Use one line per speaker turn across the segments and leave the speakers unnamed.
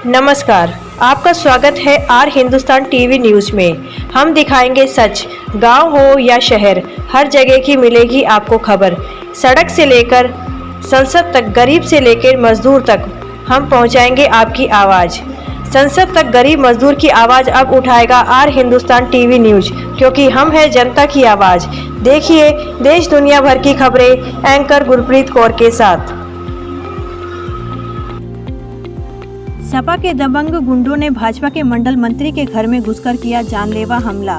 नमस्कार, आपका स्वागत है आर हिंदुस्तान टीवी न्यूज़ में। हम दिखाएंगे सच, गांव हो या शहर, हर जगह की मिलेगी आपको खबर। सड़क से लेकर संसद तक, गरीब से लेकर मजदूर तक, हम पहुंचाएंगे आपकी आवाज़। संसद तक गरीब मजदूर की आवाज़ अब उठाएगा आर हिंदुस्तान टीवी न्यूज़, क्योंकि हम है जनता की आवाज़। देखिए देश दुनिया भर की खबरें एंकर गुरप्रीत कौर के साथ। सपा के दबंग गुंडों ने भाजपा के मंडल मंत्री के घर में घुसकर किया जानलेवा हमला।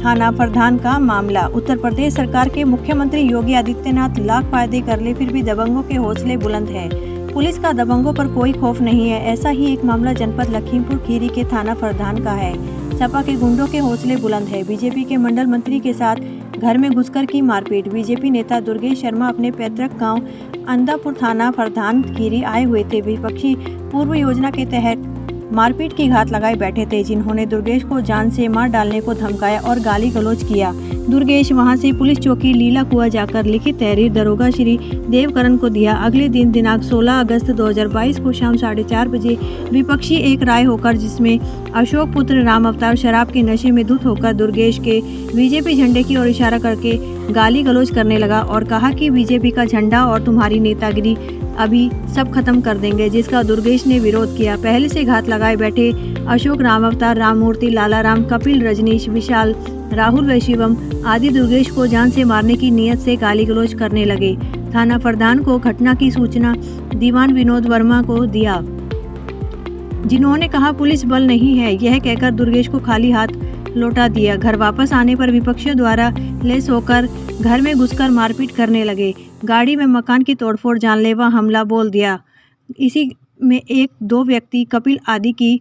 थाना प्रधान का मामला। उत्तर प्रदेश सरकार के मुख्यमंत्री योगी आदित्यनाथ लाख फायदे कर ले, फिर भी दबंगों के हौसले बुलंद हैं। पुलिस का दबंगों पर कोई खौफ नहीं है। ऐसा ही एक मामला जनपद लखीमपुर खीरी के थाना प्रधान का है। सपा के गुंडों के हौसले बुलंद है। बीजेपी के मंडल मंत्री के साथ घर में घुसकर की मारपीट। बीजेपी नेता दुर्गेश शर्मा अपने पैतृक गांव अंदापुर थाना प्रधान खीरी आए हुए थे। विपक्षी पूर्व योजना के तहत मारपीट की घात लगाए बैठे थे, जिन्होंने दुर्गेश को जान से मार डालने को धमकाया और गाली गलौज किया। दुर्गेश वहां से पुलिस चौकी लीला कुआं जाकर लिखित तहरीर दरोगा श्री देवकरण को दिया। अगले दिन दिनांक 16 अगस्त 2022 को शाम 4:30 बजे विपक्षी एक राय होकर, जिसमें अशोक पुत्र राम अवतार शराब के नशे में धुत होकर दुर्गेश के बीजेपी झंडे की ओर इशारा करके गाली गलौज करने लगा और कहा कि बीजेपी का झंडा और तुम्हारी नेतागिरी अभी सब खत्म कर देंगे, जिसका दुर्गेश ने विरोध किया। पहले से घात लगाए बैठे अशोक, राम अवतार, राममूर्ति, लाला राम, कपिल, रजनीश, विशाल, राहुल व शिवम आदि दुर्गेश को जान से मारने की नीयत से गाली गलौज करने लगे। थाना प्रधान को घटना की सूचना दीवान विनोद वर्मा को दिया, जिन्होंने कहा पुलिस बल नहीं है, यह कहकर दुर्गेश को खाली हाथ लौटा दिया। घर वापस आने पर विपक्षियों द्वारा लैस होकर घर में घुसकर मारपीट करने लगे। गाड़ी में मकान की तोड़फोड़, जानलेवा हमला बोल दिया। इसी में एक दो व्यक्ति कपिल आदि की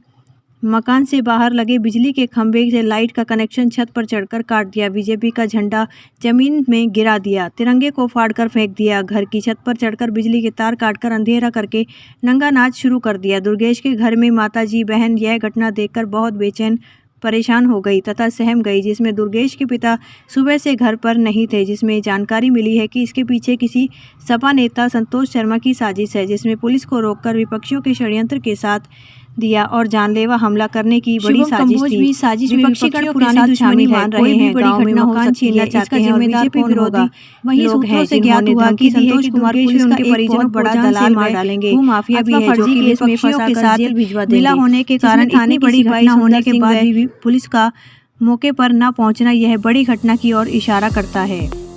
मकान से बाहर लगे बिजली के खंभे से लाइट का कनेक्शन छत पर चढ़कर काट दिया। बीजेपी का झंडा जमीन में गिरा दिया। तिरंगे को फाड़कर फेंक दिया। घर की छत पर चढ़कर बिजली के तार काटकर अंधेरा करके नंगा नाच शुरू कर दिया। दुर्गेश के घर में माताजी बहन यह घटना देखकर बहुत बेचैन परेशान हो गई तथा सहम गई, जिसमें दुर्गेश के पिता सुबह से घर पर नहीं थे, जिसमें जानकारी मिली है कि इसके पीछे किसी सपा नेता संतोष शर्मा की साजिश है, जिसमें पुलिस को रोककर विपक्षियों के षड्यंत्र के साथ दिया और जानलेवा हमला करने की बड़ी साजिश थी। साजिश में विपक्षी पुरानी दुश्मनी मान रहे हैं। गांव में मकान छीनना चाहते हैं और बीजेपी विरोधी वही सूत्रों से ज्ञात हुआ कि संतोष कुमार पुलिस के परिजनों बड़ा दलाल मार डालेंगे। वो माफिया भी है, जो कि विपक्षियों के साथ मिला होने के कारण इतनी बड़ी घटना होने के बाद भी पुलिस का मौके पर न पहुंचना यह बड़ी घटना की ओर इशारा करता है।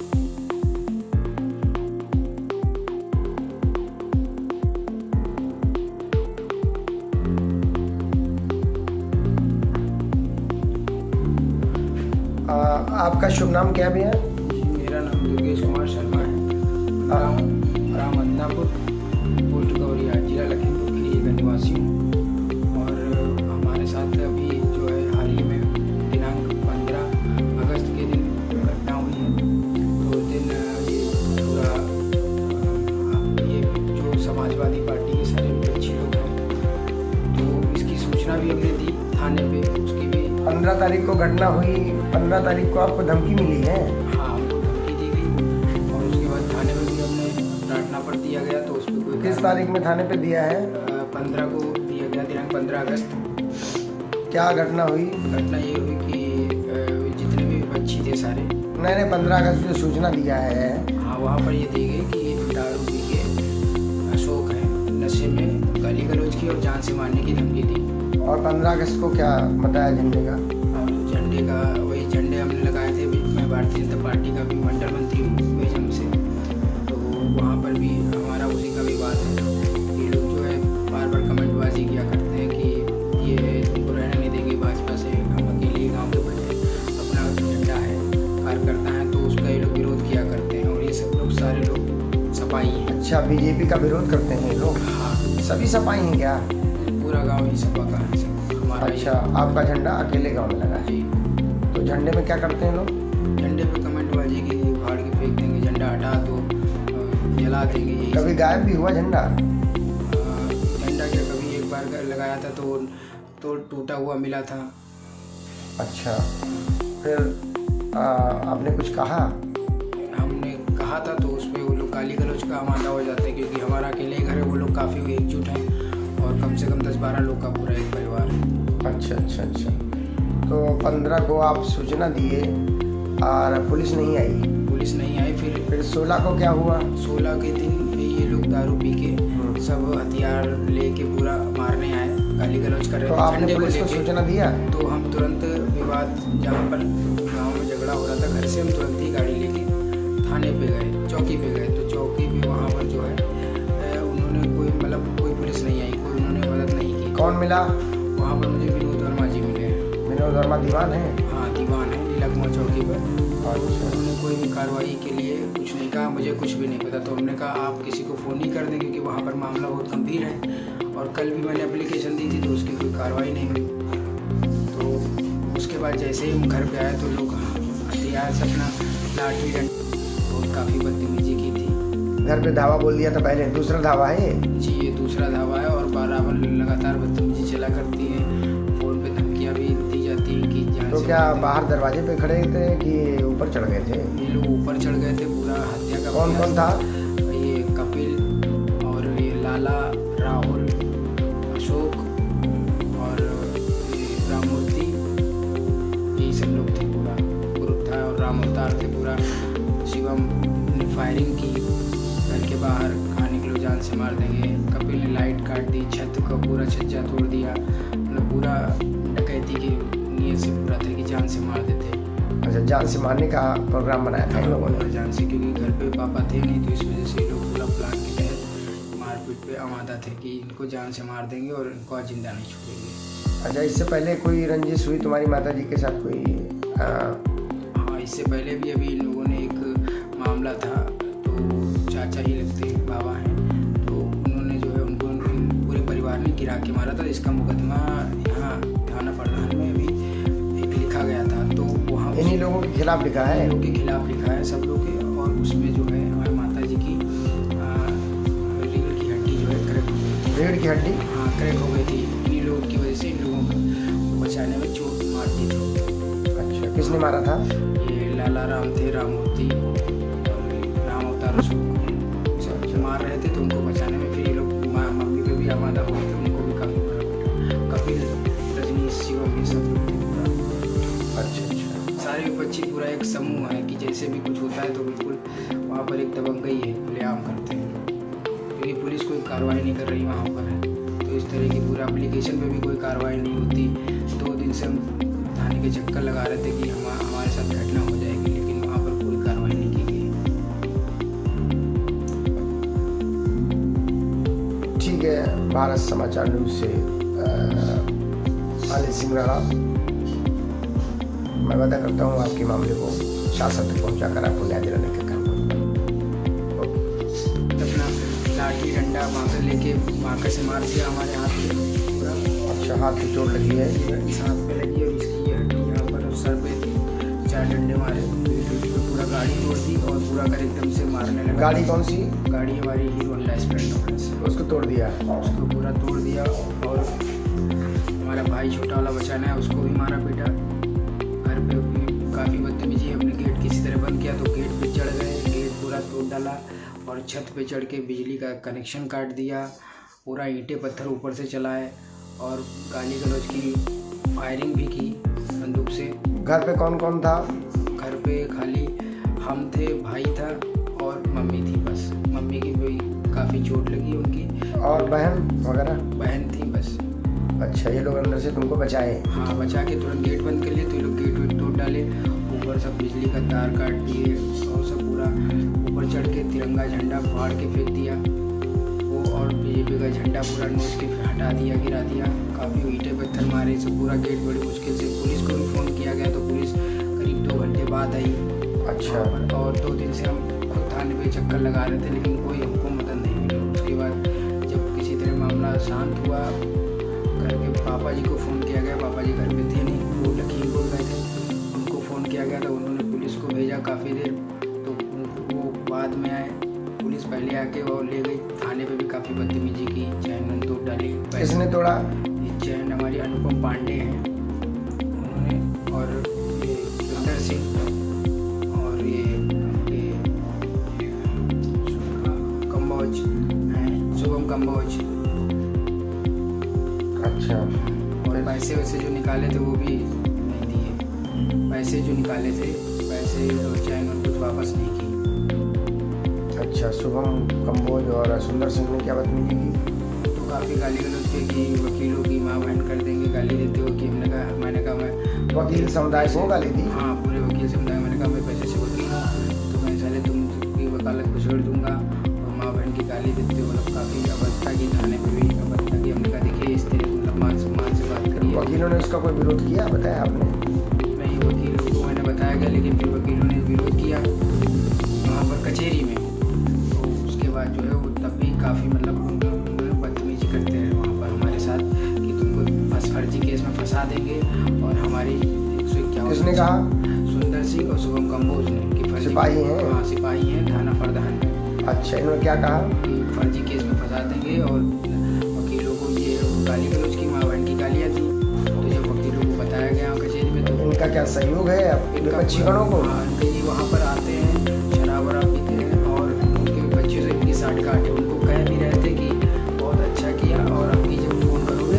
आपका शुभ नाम क्या भैया?
मेरा नाम दुर्गेश कुमार शर्मा है। राम अंदापुर, पोस्ट गौरिया, जिला लखीमपुर खीरी का निवासी हूँ। और हमारे साथ अभी जो है हाल ही में दिनांक 15 अगस्त के दिन घटना हुई है। तो दिन ये पूरा ये जो समाजवादी पार्टी के सारे विपक्षी लोग हैं, तो इसकी सूचना भी हमने दी थाने पे। उसकी भी
15 तारीख को घटना हुई। 15 तारीख को आपको धमकी मिली है?
हाँ, हमको धमकी दी गई और उसके बाद थाने में भी हमने प्रार्थना पत्र दिया गया। तो उस पर कोई
किस तारीख में थाने पे दिया है?
15 को दिया गया, दिनांक 15 अगस्त।
क्या घटना हुई?
घटना ये हुई कि जितने भी विपक्षी थे सारे,
मैंने 15 अगस्त को सूचना दिया है।
हाँ, वहाँ पर ये दी गई कि दारू पी के अशोक है, नशे में गाली गलौज की और जान से मारने की धमकी दी।
और 15 अगस्त को क्या बताया झंडे का?
झंडे का वही झंडे हमने लगाए थे। मैं भारतीय जनता पार्टी का भी मंडल मंत्री हूँ बेजम से, तो वहाँ पर भी हमारा उसी का विवाद है। ये लोग जो है बार बार कमेंटबाजी किया करते हैं कि ये तुमको रहने नहीं देंगे भाजपा से, हम अकेले गाँव के बच्चे अपना झंडा है कार्यकर्ता है, तो उसका ये लोग विरोध किया करते हैं। और ये सब लोग सारे लोग सपाई हैं।
अच्छा, बीजेपी का विरोध करते हैं ये लोग?
हाँ,
सभी सपाई हैं क्या?
पूरा गाँव ही सपा का है हमारा।
अच्छा, आपका झंडा अकेले गाँव में लगा है?
जी।
तो झंडे में क्या करते हैं लोग?
झंडे पे कमेंटबाजी की, उखाड़ के फेंक देंगे, झंडा हटा दो, जला देंगे। यही
कभी गायब भी हुआ झंडा?
झंडा क्या कभी एक बार लगाया था तो टूटा हुआ मिला था।
अच्छा, फिर आपने कुछ कहा?
हमने कहा था तो उस पर वो लोग गाली गलौज का आमादा हो जाते हैं, क्योंकि हमारा अकेले घर है, वो लोग काफ़ी एकजुट हैं और कम से कम 10-12
अच्छा अच्छा। तो 15 को आप सूचना दिए और पुलिस नहीं आई,
पुलिस नहीं आई।
फिर 16 को क्या हुआ?
16 के दिन भी ये लोग दारू पी के सब हथियार लेके पूरा मारने आए, गाली गलौज कर रहे
तो
थे
आपने
झंडे को
पुलिस को
लेके।
सूचना दिया?
तो हम तुरंत विवाद, जहाँ पर गांव में झगड़ा हो रहा था घर से, हम तुरंत ही गाड़ी लेके थाने पे गए, चौकी पे गए। तो चौकी पे वहाँ पर जो है उन्होंने कोई पुलिस नहीं आई, कोई उन्होंने मदद नहीं की।
कौन मिला?
वहाँ पर मुझे विनोद वर्मा जी मिले।
विनोद वर्मा दीवान है?
हाँ, दीवान है लीलाकुमार चौकी पर।
अच्छा।
उन्होंने कोई भी कार्रवाई के लिए कुछ नहीं कहा, मुझे कुछ भी नहीं पता। तो हमने कहा आप किसी को फ़ोन नहीं कर दें, क्योंकि वहाँ पर मामला बहुत गंभीर है। और कल भी मैंने एप्लीकेशन दी थी तो उसकी कोई कार्रवाई नहीं हुई। तो उसके बाद जैसे ही हम घर पे आए तो लोग हथियार से अपना लाठी डंडा और काफ़ी बदतमीजी की थी।
घर पे धावा बोल दिया था पहले, दूसरा धावा है ये?
जी, ये दूसरा धावा है और बराबर लगातार बदतमीजी चला करती है। फ़ोन पे धमकियाँ भी दी जाती हैं कि जान
तो
से
क्या
मार देंगे।
बाहर दरवाजे पे खड़े थे कि ऊपर चढ़ गए थे?
ये लोग ऊपर चढ़ गए थे। पूरा हत्या का
कौन कौन था?
ये कपिल और ये लाला, राहुल, अशोक और ये राममूर्ति, यही सब लोग थे। पूरा ग्रुप था और राम अवतार थे पूरा। शिवम ने फायरिंग की घर के बाहर, खाने के लोग जान से मार देंगे। कपिल ने लाइट काट दी, छत का पूरा छज्जा तोड़ दिया। मतलब पूरा डकैती की नीयत से पूरा था कि जान से मार देते।
अच्छा, जान से मारने का प्रोग्राम बनाया था इन लोगों ने?
जान से, क्योंकि घर पे पापा थे नहीं, तो इस वजह से लोग पूरा प्लान के तहत मारपीट पे आमादा थे कि इनको जान से मार देंगे और इनको आज जिंदा नहीं छोड़ेंगे।
अच्छा, इससे पहले कोई रंजिश हुई तुम्हारी माता जी के साथ कोई?
हाँ, इससे पहले भी अभी इन लोगों ने एक मामला था, तो चाचा ही लगते बाबा हैं, तो उन्होंने जो है उनको पूरे परिवार ने गिरा के मारा था। इसका मुकदमा यहाँ थाना प्रधान में अभी एक लिखा गया था। तो वहाँ
इन्हीं लोगों के खिलाफ लिखा है?
लोगों के खिलाफ लिखा है, सब लोग के। और उसमें जो है हमारी माता जी की रीढ़ की हड्डी जो है क्रैक हो गई थी।
रीढ़ की हड्डी?
हाँ, क्रैक हो गई थी। इन्हीं लोगों की वजह से इन लोगों को बचाने में चोट मार दी थी।
अच्छा, किसने मारा था?
ये लाला राम थे, राममूर्ति और राम अवतार अशोक सब मार रहे थे। तो उनको बचाने में फिर ये लोग मम्मी पे भी आमादा हुए थे, उनको भी काफ़ी मारा। कपिल, रजनीश, शिवम, ये सब लोग थे पूरा।
अच्छा अच्छा।
सारे बच्चे पूरा एक समूह है कि जैसे भी कुछ होता है तो बिल्कुल वहाँ पर एक दबंगई है, खुलेआम करते हैं, क्योंकि पुलिस कोई कार्रवाई नहीं कर रही वहाँ पर। तो इस तरह की पूरा एप्लीकेशन पे भी कोई कार्रवाई नहीं होती। 2 दिन से हम थाने के चक्कर लगा रहे थे कि हमारे साथ घटना हो जाएगी, लेकिन वहाँ पर कोई कार्रवाई नहीं की गई।
ठीक है, भारत समाचार न्यूज़ से आनंद सिंह राणा मैं वादा करता हूँ आपके मामले को शासन तक पहुँचाकर आपको न्याय दिलाने का काम करूँगा।
अपना लाठी डंडा माकर लेके माकर से मार दिया हमारे हाथ पे पूरा।
अच्छा, हाथ पे चोट लगी है?
इस हाथ पे लगी और इसकी हड्डी यहाँ पर और सर पे 4 डंडे मारे। पीठ पे पूरा गाड़ी तोड़ दी और पूरा कर एकदम से मारने लगा।
गाड़ी कौन सी?
गाड़ी हमारी हीरो होंडा स्प्लेंडर से।
उसको तोड़ दिया?
उसको पूरा तोड़ दिया। और हमारा भाई छोटा वाला बचाना है, उसको भी मारा पीटा। घर पे भी काफ़ी बदतमीजी। हमने गेट किसी तरह बंद किया तो गेट पे चढ़ गए, गेट पूरा तोड़ डाला और छत पे चढ़ के बिजली का कनेक्शन काट दिया। पूरा ईंटें पत्थर ऊपर से चलाए और गाली गलौज की, फायरिंग भी की बंदूक से।
घर पे कौन कौन था?
घर पे खाली हम थे, भाई था और मम्मी थी बस। मम्मी की भी काफ़ी चोट लगी उनकी।
और बहन वगैरह?
बहन थी बस।
अच्छा, ये लोग अंदर से तुमको बचाए?
हाँ, बचा के तुरंत गेट बंद कर लिए। तो ये लोग गेट वेट तोड़ डाले, ऊपर सब बिजली का तार काट दिए और सब पूरा ऊपर चढ़ के तिरंगा झंडा फाड़ के फेंक दिया वो, और बीजेपी का झंडा पूरा नोच के हटा दिया, गिरा दिया। काफ़ी ईंटें पत्थर मारे, सब पूरा गेट बड़ी मुश्किल से। पुलिस को भी फ़ोन किया गया तो पुलिस करीब 2 घंटे बाद आई।
अच्छा।
और 2 दिन से हम खुद थाने पे चक्कर लगा रहे थे, लेकिन कोई हमको मदद नहीं मिली। उसके बाद जब किसी तरह मामला शांत हुआ, घर के पापा जी को फ़ोन किया गया। पापा जी घर पे थे नहीं, वो लखीमपुर गए थे। उनको फ़ोन किया गया तो उन्होंने पुलिस को भेजा काफ़ी देर। तो वो बाद में आए, पुलिस पहले आके और ले गई। थाने पे भी काफ़ी बदतमीजी की, चैन तोड़ डाली।
किसने तोड़ा?
ये चैन हमारी अनुपम पांडे हैं उन्होंने, और ये सुंदर सिंह और ये कम्बोज हैं, शुभम कम्बोज।
अच्छा,
और पैसे वैसे जो निकाले थे वो भी नहीं दिए। पैसे जो निकाले थे पैसे और चैन और कुछ वापस नहीं की।
अच्छा, शुभम कंबोज और सुंदर सिंह ने क्या बदतमीजी की?
तो काफ़ी गाली गलौज की कि वकीलों की माँ बहन कर देंगे, गाली देते हो कि मैंने कहा मैं
वकील समुदाय को गाली दी?
हाँ, पूरे वकील समुदाय। मैंने कहा मैं पैसे से वकील हूँ, तो मैं साले तुमकी वकालत को छोड़ दूंगा। और माँ बहन की गाली देते हो, मतलब काफ़ी अवस्था की, थाने में भी अवस्था की। हमने कहा देखिए इस तरह मतलब माँ से बात करिए।
वकीलों ने उसका कोई विरोध किया, बताया आपने?
नहीं, वकीलों को मैंने बताया गया, लेकिन फिर वकीलों ने विरोध किया वहाँ पर कचहरी में। तो उसके बाद जो है वो तब भी काफ़ी मतलब बदतमीजी करते हैं वहाँ पर हमारे साथ कि तुमको फर्जी केस में फंसा देंगे। और हमारी 151।
किसने कहा?
सुंदर सिंह और शुभम कंबोज ने कि फर्जी
सिपाही हैं?
हाँ, सिपाही हैं थाना फरदान में।
अच्छा, इन्होंने क्या कहा?
कि फर्जी केस में फंसा देंगे। और वकीलों को ये गाली गलौज की, माँ बहन की गालियाँ दी। तो जब वकीलों को बताया गया कचहरी में, तो
इनका क्या सहयोग है विपक्षी गणों को?
हाँ, ये वहाँ पर आते हैं, शराब वराब पीते हैं और उनके बच्चों से इनकी साठ गांठ है। उनको कह भी रहे थे कि बहुत अच्छा किया और आपकी जब फ़ोन करोगे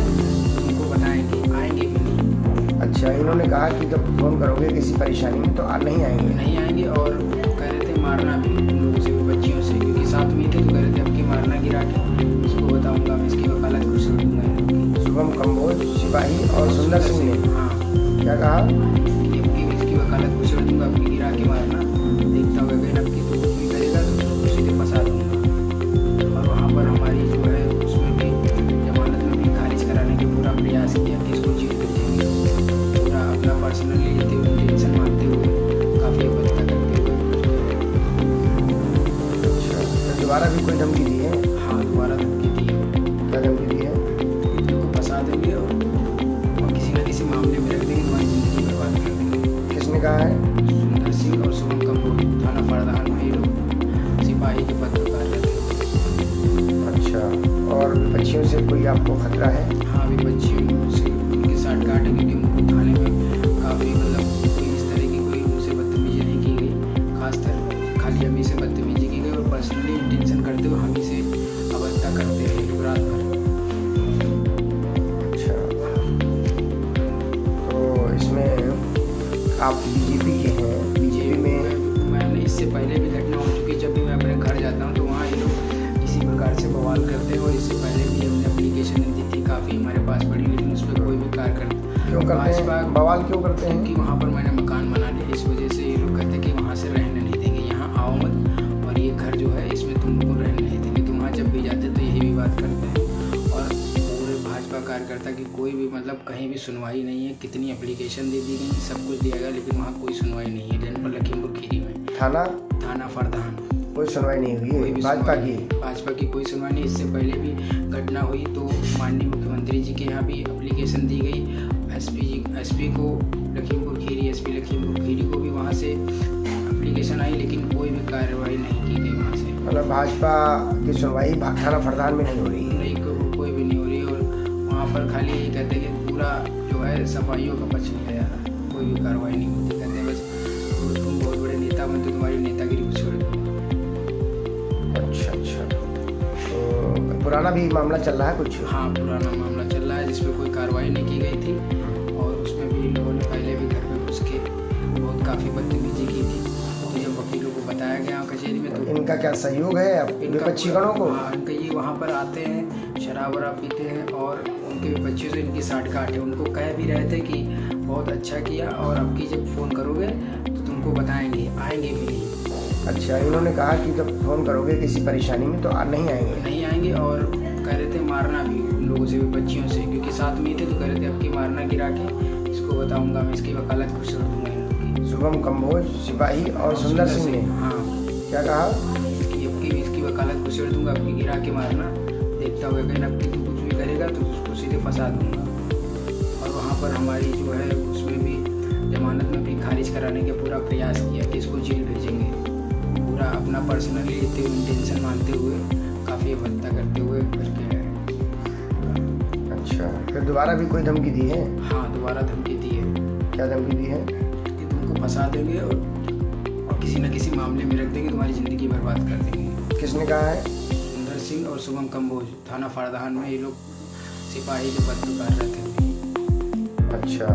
तो उनको बताएंगे, आएंगे भी नहीं।
अच्छा, इन्होंने कहा कि जब फोन करोगे किसी परेशानी में तो नहीं आएंगे?
नहीं आएंगे। और कह रहे थे मारना भी उन लोगों से, बच्चियों से, क्योंकि साथ में ही थे। तो कह रहे थे अब की मारना गिरा के इसको बताऊँगा, मैं इसकी वकालत को छोड़ दूँगा।
शुभम कंबोज, सिपाही और सुंदर सिंह ने
हाँ,
क्या कहा?
कि अब की इसकी वकालत को छोड़ दूँगा, अब की गिरा के मारना देखता होगा कहीं अब की तो कुछ भी करेगा तो उसको सीधे फंसा दूँगा। और वहाँ पर हमारी जो है उसमें भी जमानत में भी खारिज कराने के पूरा प्रयास किया कि इसको जेल भेजेंगे। पूरा अपना पर्सनली लेते हुए, टेंशन मानते हुए, काफ़ी अवस्था करते हुए।
अच्छा, तो दोबारा भी कोई धमकी दी है?
हाँ, दोबारा धमकी दी है,
क्या धमकी दी है?
तुमको फंसा देंगे और किसी न किसी मामले में रख देंगे, तुम्हारी ज़िंदगी बर्बाद कर देंगे।
किसने कहा है?
सुंदर सिंह और शुभम कंबोज थाना फरदान में ये लोग सिपाही के पद पर कार्यरत हैं।
अच्छा, और विपक्षियों से कोई आपको खतरा है?
हाँ, भी बच्चियों से उनके साथ काट है, क्योंकि उनको थाने में काफ़ी मतलब कोई इस तरह की कोई उनसे बदतमीजी नहीं की गई। खासकर खाली हम ही से बदतमीजी की गई और पर्सनली इंटेंशन करते हुए हम ही से अवस्था करते हैं लोग रात भर।
अच्छा, तो इसमें आप बीजेपी के हैं? बीजेपी में
मैंने इससे पहले भी घटना हो चुकी। जब भी मैं अपने घर जाता हूँ तो वहाँ ये लोग इसी प्रकार से बवाल करते हैं। और इससे पहले भी हमने एप्लीकेशन दी थी, काफ़ी हमारे पास पड़ी, लेकिन उस पर कोई भी कार्य करते
क्यों करते हैं? बवाल क्यों करते हैं?
क्योंकि वहाँ पर मैंने मकान बना लिया, इस वजह से ये लोग कहते हैं कि वहाँ से रहने नहीं देंगे, यहाँ आओ मत, और ये घर जो है इसमें तुम लोग को रहने नहीं देंगे। तो वहाँ जब भी जाते तो यही भी बात करते हैं। और पूरे भाजपा कार्यकर्ता की कोई भी मतलब कहीं भी सुनवाई नहीं है। कितनी एप्लीकेशन दे दी गई, सब कुछ दिया गया, लेकिन वहाँ कोई सुनवाई नहीं है। जनपद लखीमपुर खीरी में
थाना
फरदान
कोई सुनवाई नहीं हुई
कोई
है
भी भाजपा की कोई सुनवाई नहीं। इससे पहले भी घटना हुई तो माननीय मुख्यमंत्री जी के यहाँ भी एप्लीकेशन दी गई। एसपी को लखीमपुर खीरी, एसपी लखीमपुर खीरी को भी वहाँ से एप्लीकेशन आई, लेकिन कोई भी कार्रवाई नहीं की गई वहाँ से।
मतलब भाजपा की सुनवाई थाना फरदान में नहीं हो रही है?
नहीं, कोई भी नहीं हो रही। और वहाँ पर खाली ये कहते हैं कि पूरा जो है सफाइयों का पक्ष लिया जा रहा है, कोई भी कार्रवाई नहीं होती। कहते हैं बस तो तुम बहुत बड़े नेता बन, तो तुम्हारी नेतागिरी को छोड़ दूँगा।
अच्छा, तो पुराना भी मामला चल रहा है कुछ?
हाँ, पुराना मामला चल रहा है जिसमें कोई कार्रवाई नहीं की गई थी। और उसमें भी लोगों ने पहले भी घर में घुस के बहुत काफ़ी बदतमीजी की थी। तो जब वकीलों को बताया गया कचहरी में, तो
इनका क्या सहयोग है विपक्षी गणों को?
हाँ, इनका ये वहाँ पर आते हैं, शराब वराब पीते हैं और उनके बच्चों से इनकी साठ गांठ है। उनको कह भी रहे थे कि बहुत अच्छा किया और अब की जब फ़ोन करोगे तो तुमको बताएंगे, आएंगे भी नहीं।
अच्छा, इन्होंने कहा कि जब फोन करोगे किसी परेशानी में तो नहीं आएंगे?
नहीं आएंगे। और कह रहे थे मारना भी उन लोगों से, बच्चियों से, क्योंकि साथ में ही थे। तो कह रहे थे अब की मारना गिरा के इसको बताऊंगा, मैं इसकी वकालत को छोड़ दूंगा इन लोग की।
शुभम कंबोज, सिपाही और सुंदर सिंह ने
हाँ,
क्या कहा?
कि अब की इसकी वकालत को छोड़ दूंगा, अब की गिरा के मारना देखता होगा कहीं अब की तो कुछ भी करेगा तो उसको सीधे फंसा दूंगा। और वहाँ पर हमारी जो है उसमें भी जमानत में भी खारिज कराने का पूरा प्रयास किया कि इसको जेल भेजेंगे। पूरा अपना पर्सनली लेते हुए, टेंशन मानते हुए, काफ़ी अवस्था करते हुए करके है।
अच्छा, फिर दोबारा भी कोई धमकी दी है?
हाँ, दोबारा धमकी दी है।
क्या धमकी दी है?
कि तुमको फंसा देंगे और किसी न किसी मामले में रख देंगे, तुम्हारी ज़िंदगी बर्बाद कर देंगे।
किसने कहा है?
सुंदर सिंह और शुभम कंबोज थाना फरदान में ये लोग सिपाही के पद पर कार्यरत हैं।
अच्छा,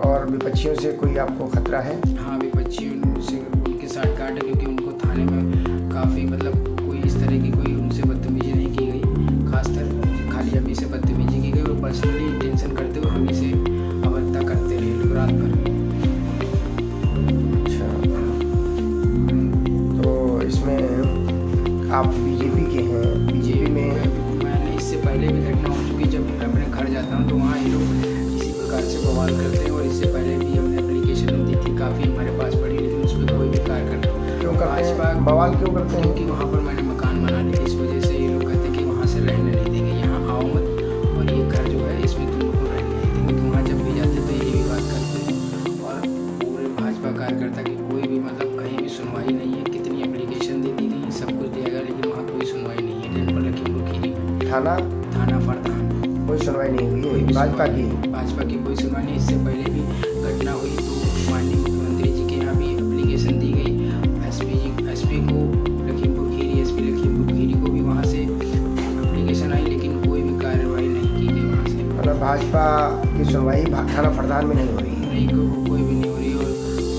और विपक्षियों से कोई आपको खतरा है?
हाँ, विपक्षियों से उनके साथ काट है, क्योंकि उनको थाने में काफ़ी मतलब कोई इस तरह की कोई उनसे बदतमीजी नहीं की गई, खासकर खाली हमी से बदतमीजी की गई और पर्सनली इंटेंशन करते हुए हमी से अवज्ञा करते रहे लोग रात भर।
अच्छा, तो इसमें आप बीजेपी के हैं, बीजेपी में
मैंने इससे पहले भी घटना हो चुकी, जब मैं अपने घर जाता हूँ तो वहाँ ये लोग इसी प्रकार से बवाल करते हैं, और इससे पहले भी हमने एप्लीकेशन दी थी काफ़ी हमारे पास पड़ी, लेकिन उस पर कोई भी कार्यकर्ता
क्यों करते हैं, बवाल क्यों करते हैं?
क्योंकि वहाँ पर मैंने मकान बना ली थी, इस वजह से ये लोग कहते कि वहाँ से रहने नहीं देंगे, यहाँ आओ मत, और ये घर जो है इसमें तुम लोग को रहने नहीं देंगे। तो वहाँ जब भी जाते तो यही बात करते हैं, और पूरे भाजपा कार्यकर्ता की कोई भी मतलब कहीं भी सुनवाई नहीं है, कितनी एप्लीकेशन दे दी गई, सब कुछ दिया गया, लेकिन वहाँ कोई सुनवाई नहीं है। जनपद लखीमपुर खीरी थाना फरदान
कोई सुनवाई नहीं हुई है, भाजपा की
कोई सुनवाई नहीं। इससे पहले भी घटना हुई तो माननीय मुख्यमंत्री जी के यहाँ भी एप्लीकेशन दी गई, एसपी को लखीमपुर खीरी, एसपी लखीमपुर खीरी को भी वहाँ से एप्लीकेशन आई, लेकिन कोई भी कार्रवाई नहीं की गई वहाँ से।
मतलब भाजपा की सुनवाई थाना फरदान में नहीं हो रही है?
नहीं, कोई भी नहीं हो रही, और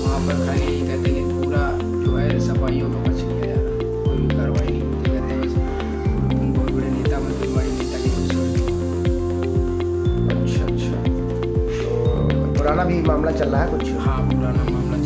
वहाँ पर खाली यही कहते हैं कि पूरा जो है सफाइयों में बच लिया जा रहा, कोई भी कार्रवाई नहीं होती। कहते हैं बहुत बड़े नेता मंत्री बड़े नेता की
अच्छा, तो पुराना भी मामला चल रहा है कुछ?
हाँ, पुराना मामला